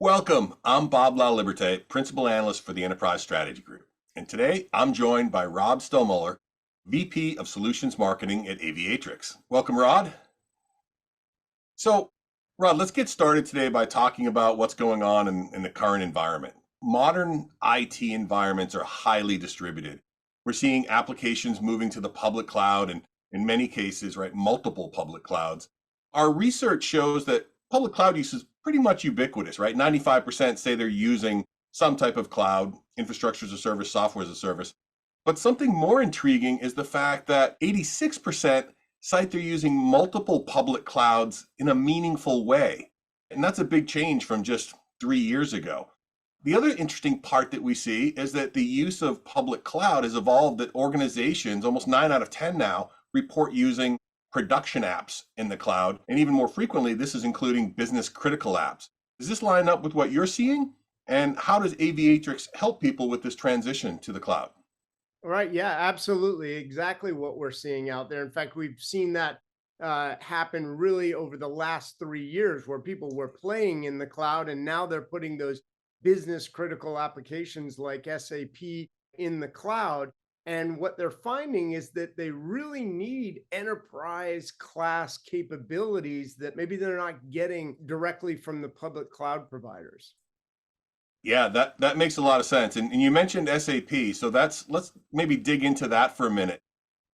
Welcome. I'm Bob Laliberte, Principal Analyst for the Enterprise Strategy Group. And today I'm joined by Rod Stuhlmuller, VP of Solutions Marketing at Aviatrix. Welcome, Rod. So, Rod, let's get started today by talking about what's going on in the current environment. Modern IT environments are highly distributed. We're seeing applications moving to the public cloud and in many cases, right, multiple public clouds. Our research shows that public cloud use is pretty much ubiquitous, right? 95% say they're using some type of cloud, infrastructure as a service, software as a service. But something more intriguing is the fact that 86% cite they're using multiple public clouds in a meaningful way. And that's a big change from just 3 years ago. The other interesting part that we see is that the use of public cloud has evolved that organizations, almost 9 out of 10 now, report using production apps in the cloud. And even more frequently, this is including business critical apps. Does this line up with what you're seeing? And how does Aviatrix help people with this transition to the cloud? Right. Yeah, absolutely. Exactly what we're seeing out there. In fact, we've seen that happen really over the last 3 years where people were playing in the cloud and now they're putting those business critical applications like SAP in the cloud. And what they're finding is that they really need enterprise class capabilities that maybe they're not getting directly from the public cloud providers. Yeah, that makes a lot of sense. And you mentioned SAP, so let's maybe dig into that for a minute.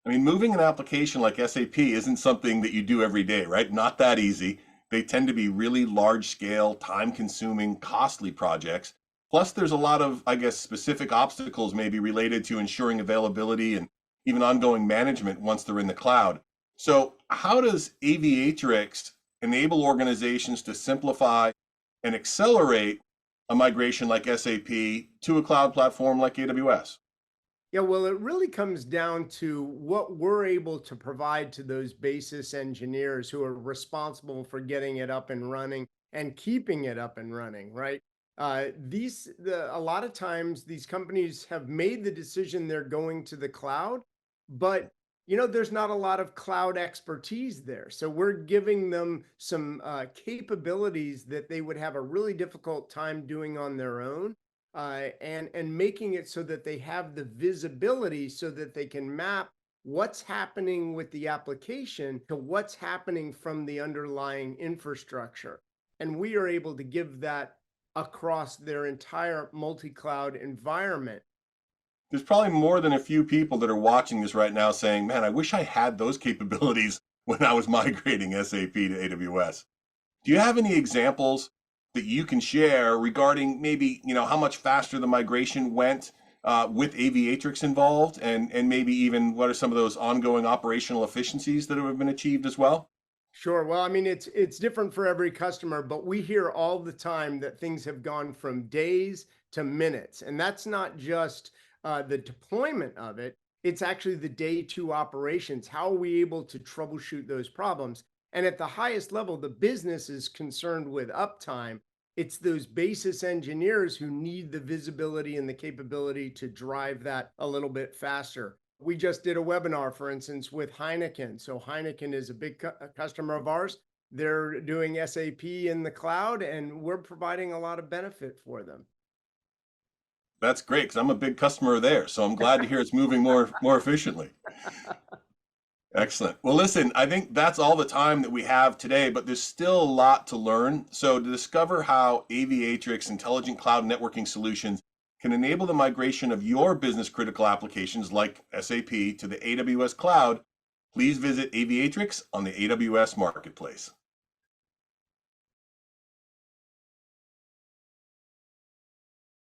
I mean, moving an application like SAP isn't something that you do every day, right? Not that easy. They tend to be really large scale, time consuming, costly projects. Plus, there's a lot of, I guess, specific obstacles maybe related to ensuring availability and even ongoing management once they're in the cloud. So, how does Aviatrix enable organizations to simplify and accelerate a migration like SAP to a cloud platform like AWS? Yeah, well, it really comes down to what we're able to provide to those basis engineers who are responsible for getting it up and running and keeping it up and running, right? A lot of times these companies have made the decision they're going to the cloud, but there's not a lot of cloud expertise there. So we're giving them some capabilities that they would have a really difficult time doing on their own and making it so that they have the visibility so that they can map what's happening with the application to what's happening from the underlying infrastructure. And we are able to give that across their entire multi-cloud environment. There's probably more than a few people that are watching this right now saying, man, I wish I had those capabilities when I was migrating SAP to AWS. Do you have any examples that you can share regarding maybe, how much faster the migration went with Aviatrix involved and maybe even what are some of those ongoing operational efficiencies that have been achieved as well? Sure. Well, I mean, it's different for every customer, but we hear all the time that things have gone from days to minutes, and that's not just the deployment of it. It's actually the day two operations. How are we able to troubleshoot those problems? And at the highest level, the business is concerned with uptime. It's those basis engineers who need the visibility and the capability to drive that a little bit faster. We just did a webinar, for instance, with Heineken. So Heineken is a big customer of ours. They're doing SAP in the cloud, and we're providing a lot of benefit for them. That's great because I'm a big customer there. So I'm glad to hear it's moving more efficiently. Excellent. Well, listen, I think that's all the time that we have today, but there's still a lot to learn. So to discover how Aviatrix Intelligent Cloud Networking Solutions can enable the migration of your business critical applications like SAP to the AWS cloud, please visit Aviatrix on the AWS Marketplace.